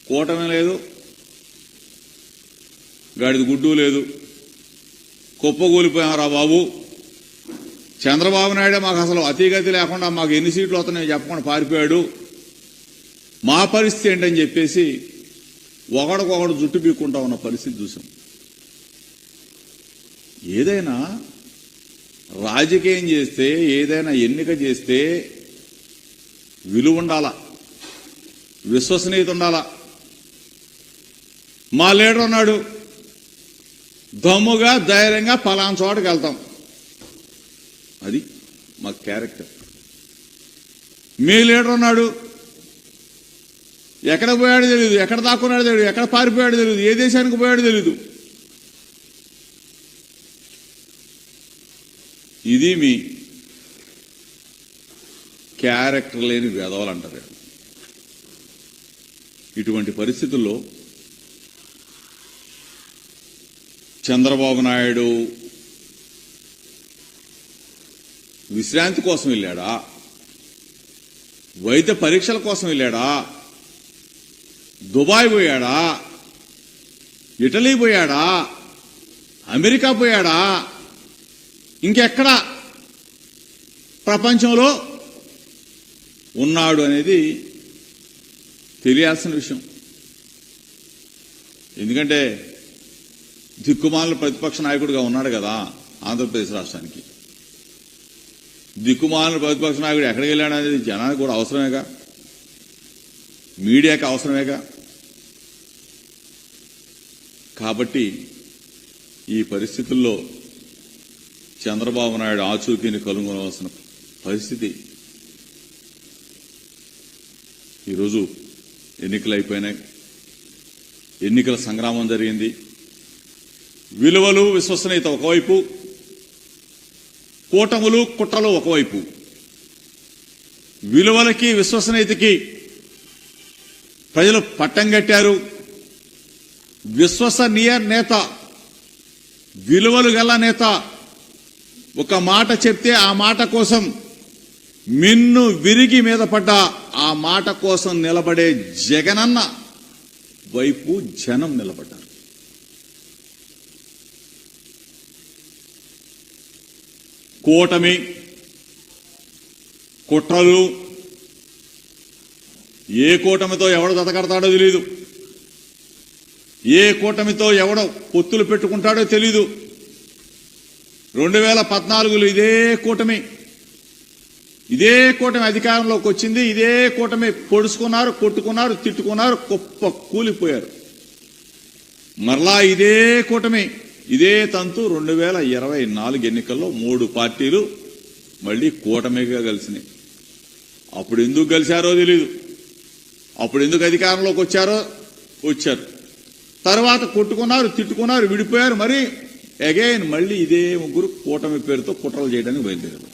కూటమి లేదు, గాడిద గుడ్డు లేదు, కుప్పగూలిపోయారా బాబు. చంద్రబాబు నాయుడే మాకు అసలు అతిగతి లేకుండా మాకు ఎన్ని సీట్లు వస్తున్నాయో చెప్పకుండా పారిపోయాడు, మా పరిస్థితి ఏంటని చెప్పేసి ఒకడికొకడు జుట్టు పీక్కుంటా ఉన్న పరిస్థితి చూసాం. ఏదైనా రాజకీయం చేస్తే, ఏదైనా ఎన్నిక చేస్తే విలువ ఉండాలా, విశ్వసనీయత ఉండాలా. మా లీడర్ ఉన్నాడు, దమ్ముగా ధైర్యంగా పలానా చోటకి వెళ్తాం, అది మా క్యారెక్టర్. మీ లీడర్ ఉన్నాడు, ఎక్కడ పోయాడో తెలియదు, ఎక్కడ దాక్కున్నాడో తెలియదు, ఎక్కడ పారిపోయాడో తెలియదు, ఏ దేశానికి పోయాడో తెలియదు. ఇది మీ క్యారెక్టర్ లేని వెధవలు అంటారు. ఇటువంటి పరిస్థితుల్లో చంద్రబాబు నాయుడు విశ్రాంతి కోసం వెళ్ళాడా, వైద్య పరీక్షల కోసం వెళ్ళాడా, దుబాయ్ పోయాడా, ఇటలీ పోయాడా, అమెరికా పోయాడా, ఇంకెక్కడ ప్రపంచంలో ఉన్నాడు అనేది తెలియాల్సిన విషయం. ఎందుకంటే దిక్కుమాల ప్రతిపక్ష నాయకుడిగా ఉన్నాడు కదా ఆంధ్రప్రదేశ్ రాష్ట్రానికి. దిక్కుమాల ప్రతిపక్ష నాయకుడు ఎక్కడికి వెళ్ళాడు అనేది జనానికి కూడా అవసరమేగా, మీడియాకి అవసరమేగా. కాబట్టి ఈ పరిస్థితుల్లో చంద్రబాబు నాయుడు ఆచూకీని కనుగొనవలసిన పరిస్థితి. ఈరోజు ఎన్నికలు అయిపోయినాయి, ఎన్నికల సంగ్రామం జరిగింది. విలువలు విశ్వసనీయత ఒకవైపు, కూటములు కుట్రలు ఒకవైపు. విలువలకి విశ్వసనీయతకి ప్రజలు పట్టం కట్టారు. విశ్వసనీయ నేత, విలువలు గల నేత ఒక మాట చెప్తే ఆ మాట కోసం మిన్ను విరిగి మీద పడ్డ ఆ మాట కోసం నిలబడే జగనన్న వైపు జనం నిలబడ్డారు. కూటమి కుట్రలు, ఏ కూటమితో ఎవడు దతకడతాడో తెలీదు, ఏ కూటమితో ఎవడో పొత్తులు పెట్టుకుంటాడో తెలీదు. 2014లో ఇదే కూటమి అధికారంలోకి వచ్చింది. ఇదే కూటమి పొడుచుకున్నారు, కొట్టుకున్నారు, తిట్టుకున్నారు, కుప్ప కూలిపోయారు. మరలా ఇదే కూటమి, ఇదే తంతు 2024 ఎన్నికల్లో 3 పార్టీలు మళ్లీ కూటమిగా కలిసినాయి. అప్పుడు ఎందుకు కలిశారో తెలీదు, అప్పుడు ఎందుకు అధికారంలోకి వచ్చారు. తర్వాత కొట్టుకున్నారు, తిట్టుకున్నారు, విడిపోయారు. మరి అగైన్ మళ్లీ ఇదే ముగ్గురు కూటమి పేరుతో కుట్రలు చేయడానికి బయలుదేరారు.